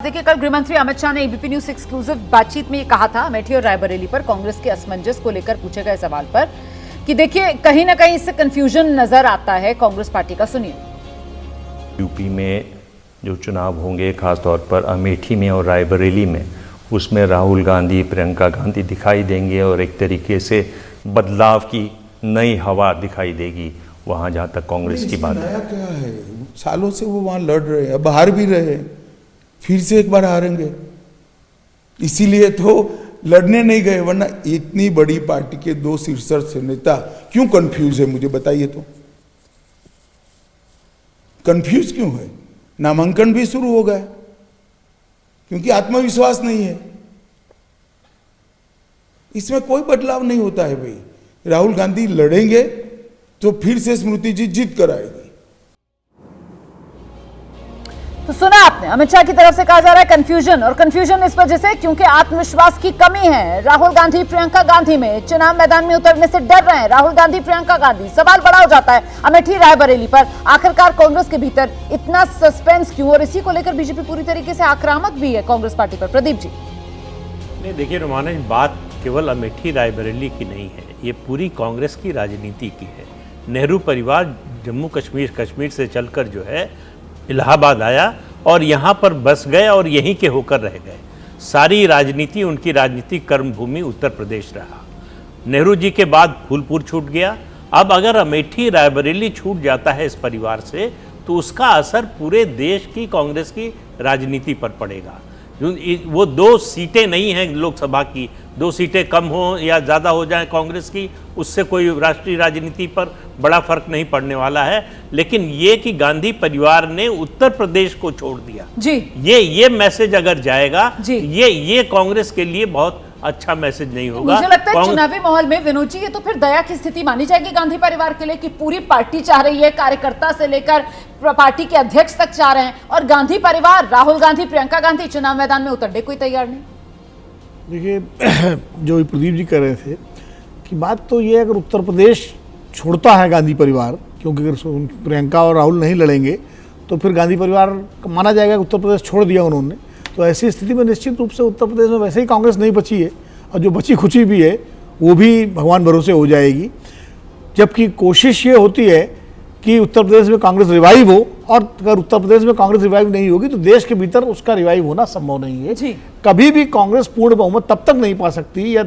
देखिए, कल गृहमंत्री अमित शाह ने एबीपी न्यूज एक्सक्लूसिव बातचीत में ये कहा था अमेठी और रायबरेली पर कांग्रेस के असमंजस को लेकर पूछे गए सवाल पर कि देखिए कहीं ना कहीं इससे कंफ्यूजन नजर आता है कांग्रेस पार्टी का। सुनिए। यूपी में जो चुनाव होंगे खासतौर पर अमेठी में और रायबरेली में, उसमें राहुल गांधी, प्रियंका गांधी दिखाई देंगे और एक तरीके से बदलाव की नई हवा दिखाई देगी वहाँ, जहाँ तक कांग्रेस की बात है। क्या है, सालों से वो वहाँ लड़ रहे हैं, अब हार भी रहे हैं, फिर से एक बार हारेंगे, इसीलिए तो लड़ने नहीं गए। वरना इतनी बड़ी पार्टी के दो शीर्ष नेता क्यों कंफ्यूज है, मुझे बताइए तो। कंफ्यूज क्यों है? नामांकन भी शुरू हो गया क्योंकि आत्मविश्वास नहीं है। इसमें कोई बदलाव नहीं होता है भाई। राहुल गांधी लड़ेंगे तो फिर से स्मृति जी जीत कर आएगी। तो सुना आपने, अमित शाह की तरफ से कहा जा रहा है कंफ्यूजन, और कंफ्यूजन इस वजह से क्योंकि आत्मविश्वास की कमी है। राहुल गांधी प्रियंका गांधी में चुनाव मैदान में उतरने से डर रहे हैं। राहुल गांधी प्रियंका गांधी, सवाल बड़ा हो जाता है अमेठी रायबरेली पर। आखिरकार कांग्रेस के भीतर इतना सस्पेंस क्यों, और इसी को लेकर बीजेपी पूरी तरीके से आक्रामक भी है कांग्रेस पार्टी पर। प्रदीप जी। नहीं, देखिए रोमाना, बात केवल अमेठी रायबरेली की नहीं है, ये पूरी कांग्रेस की राजनीति की है। नेहरू परिवार जम्मू कश्मीर से चलकर जो है इलाहाबाद आया और यहाँ पर बस गए और यहीं के होकर रह गए। सारी राजनीति, उनकी राजनीतिक कर्मभूमि उत्तर प्रदेश रहा। नेहरू जी के बाद फूलपुर छूट गया। अब अगर अमेठी रायबरेली छूट जाता है इस परिवार से तो उसका असर पूरे देश की कांग्रेस की राजनीति पर पड़ेगा। वो दो सीटें नहीं हैं लोकसभा की, दो सीटें कम हो या ज़्यादा हो जाए कांग्रेस की, उससे कोई राष्ट्रीय राजनीति पर बड़ा फर्क नहीं पड़ने वाला है। लेकिन ये कि गांधी परिवार ने उत्तर प्रदेश को छोड़ दिया जी, ये मैसेज अगर जाएगा जी, ये कांग्रेस के लिए बहुत अच्छा मैसेज नहीं होगा। मुझे लगता है चुनावी माहौल में विनोद जी ये तो फिर दया की स्थिति मानी जाएगी गांधी परिवार के लिए कि पूरी पार्टी चाह रही है, कार्यकर्ता से लेकर पार्टी के अध्यक्ष तक चाह रहे हैं, और गांधी परिवार, राहुल गांधी, प्रियंका गांधी चुनाव मैदान में उतरने कोई तैयार नहीं। देखिए, जो प्रदीप जी कह रहे थे कि बात तो ये, अगर उत्तर प्रदेश छोड़ता है गांधी परिवार, क्योंकि अगर प्रियंका और राहुल नहीं लड़ेंगे तो फिर गांधी परिवार माना जाएगा कि उत्तर प्रदेश छोड़ दिया उन्होंने। तो ऐसी स्थिति में निश्चित रूप से उत्तर प्रदेश में वैसे ही कांग्रेस नहीं बची है, और जो बची खुची भी है वो भी भगवान भरोसे हो जाएगी। जबकि कोशिश ये होती है कि उत्तर प्रदेश में कांग्रेस रिवाइव हो, और अगर उत्तर प्रदेश में कांग्रेस रिवाइव नहीं होगी तो देश के भीतर उसका रिवाइव होना संभव नहीं है जी। कभी भी कांग्रेस पूर्ण बहुमत तब तक नहीं पा सकती या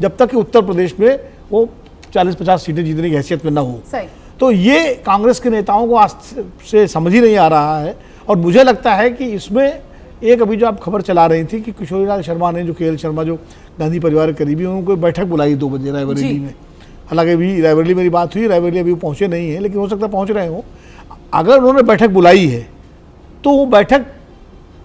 जब तक कि उत्तर प्रदेश में वो 40-50 सीटें जीतने की हैसियत में ना हो। सही। तो ये कांग्रेस के नेताओं को आज से समझ ही नहीं आ रहा है। और मुझे लगता है कि इसमें एक अभी जो आप खबर चला रही थी कि किशोरीलाल शर्मा ने, जो केएल शर्मा जो गांधी परिवार के करीबी, उनको बैठक बुलाई 2 बजे रायबरेली में। हालांकि अभी रायबरेली मेरी बात हुई, रायबरेली अभी वो पहुंचे नहीं है, लेकिन हो सकता है पहुंच रहे हों। अगर उन्होंने बैठक बुलाई है तो वो बैठक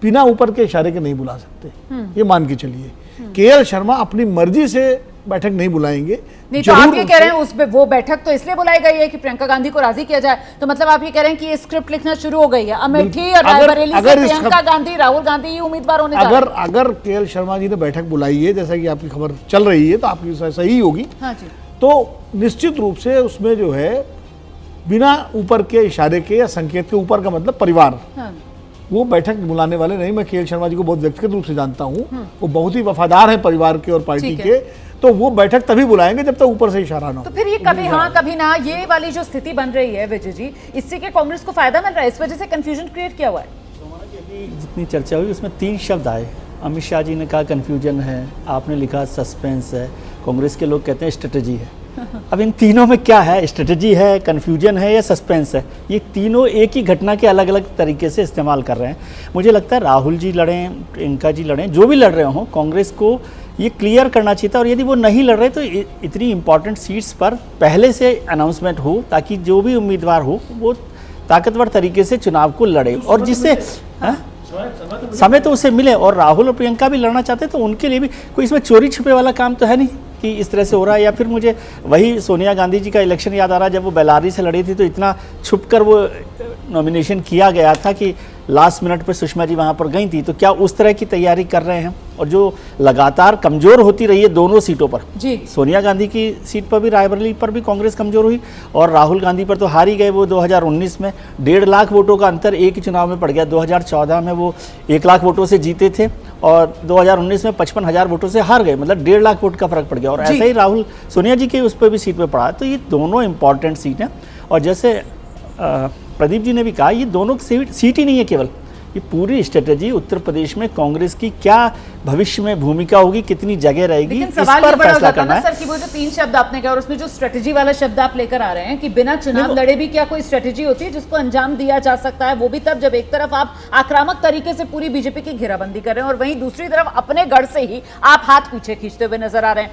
बिना ऊपर के इशारे के नहीं बुला सकते, ये मान के चलिए। केएल शर्मा अपनी मर्जी से बैठक नहीं बुलाएंगे। नहीं तो आप ये कह रहे हैं उस वो बैठक तो इसलिए बुलाई गई है कि प्रियंका गांधी को राजी किया जाए, तो मतलब आप ये कह रहे हैं कि ये स्क्रिप्ट लिखना शुरू हो गई है अमेठी और रायबरेली से प्रियंका गांधी, राहुल गांधी ये उम्मीदवार होने जा रहे हैं। अगर केएल शर्मा जी ने बैठक बुलाई है, जैसा कि आपकी खबर चल रही है, तो आपकी सही होगी। हाँ जी। तो निश्चित रूप से उसमें जो है बिना ऊपर के इशारे के या संकेत के, ऊपर का मतलब परिवार, हाँ। वो बैठक बुलाने वाले नहीं। मैं केएल शर्मा जी को बहुत व्यक्तिगत रूप से जानता हूँ, वो बहुत ही वफादार हैं परिवार के और पार्टी के। तो वो बैठक तभी बुलाएंगे जब तक ऊपर से इशारा ना हो। तो फिर ये कभी हाँ कभी ना, ये वाली जो स्थिति बन रही है विजय जी, इससे के कांग्रेस को फायदा मिल रहा है, इस वजह से कंफ्यूजन क्रिएट किया हुआ है। जितनी चर्चा हुई उसमें 3 शब्द आए। अमित शाह जी ने कहा कन्फ्यूजन है, आपने लिखा सस्पेंस है, कांग्रेस के लोग कहते हैं स्ट्रेटजी है। अब इन तीनों में क्या है, स्ट्रेटजी है, कन्फ्यूजन है या सस्पेंस है? ये तीनों एक ही घटना के अलग अलग तरीके से इस्तेमाल कर रहे हैं। मुझे लगता है राहुल जी लड़ें, प्रियंका जी लड़ें, जो भी लड़ रहे हों, कांग्रेस को ये क्लियर करना चाहिए था। और यदि वो नहीं लड़ रहे तो इतनी इंपॉर्टेंट सीट्स पर पहले से अनाउंसमेंट हो, ताकि जो भी उम्मीदवार हो वो ताकतवर तरीके से चुनाव को लड़े, और जिससे समय तो उसे मिले। और राहुल और प्रियंका भी लड़ना चाहते तो उनके लिए भी कोई इसमें चोरी छुपे वाला काम तो है नहीं कि इस तरह से हो रहा है। या फिर मुझे वही सोनिया गांधी जी का इलेक्शन याद आ रहा है, जब वो बेलारी से लड़ी थी तो इतना छुपकर वो नॉमिनेशन किया गया था कि लास्ट मिनट पे सुषमा जी वहाँ पर गई थी, तो क्या उस तरह की तैयारी कर रहे हैं? और जो लगातार कमज़ोर होती रही है दोनों सीटों पर, जी सोनिया गांधी की सीट पर भी, रायबरेली पर भी कांग्रेस कमज़ोर हुई, और राहुल गांधी पर तो हार ही गए। वो 2019 में 1.5 लाख वोटों का अंतर एक ही चुनाव में पड़ गया। 2014 में वो 1 लाख वोटों से जीते थे और 2019 में 55,000 वोटों से हार गए, मतलब 1.5 लाख वोट का फर्क पड़ गया। और ऐसा ही राहुल सोनिया जी के उस पर भी सीट पर पड़ा। तो ये दोनों इंपॉर्टेंट सीट हैं। और जैसे प्रदीप जी ने भी कहा, ये दोनों सीट ही नहीं है केवल, ये पूरी स्ट्रेटेजी उत्तर प्रदेश में कांग्रेस की क्या भविष्य में भूमिका होगी, कितनी जगह रहेगी, लेकिन इस सवाल पर ये बड़ा हो फैसला जाता है करना ना है। सर कि वो जो 3 शब्द आपने कहा और उसमें जो स्ट्रेटेजी वाला शब्द आप लेकर आ रहे हैं कि बिना चुनाव लड़े भी क्या कोई स्ट्रेटेजी होती है जिसको अंजाम दिया जा सकता है, वो भी तब जब एक तरफ आप आक्रामक तरीके से पूरी बीजेपी की घेराबंदी कर रहे हैं और वहीं दूसरी तरफ अपने गढ़ से ही आप हाथ पीछे खींचते हुए नजर आ रहे हैं।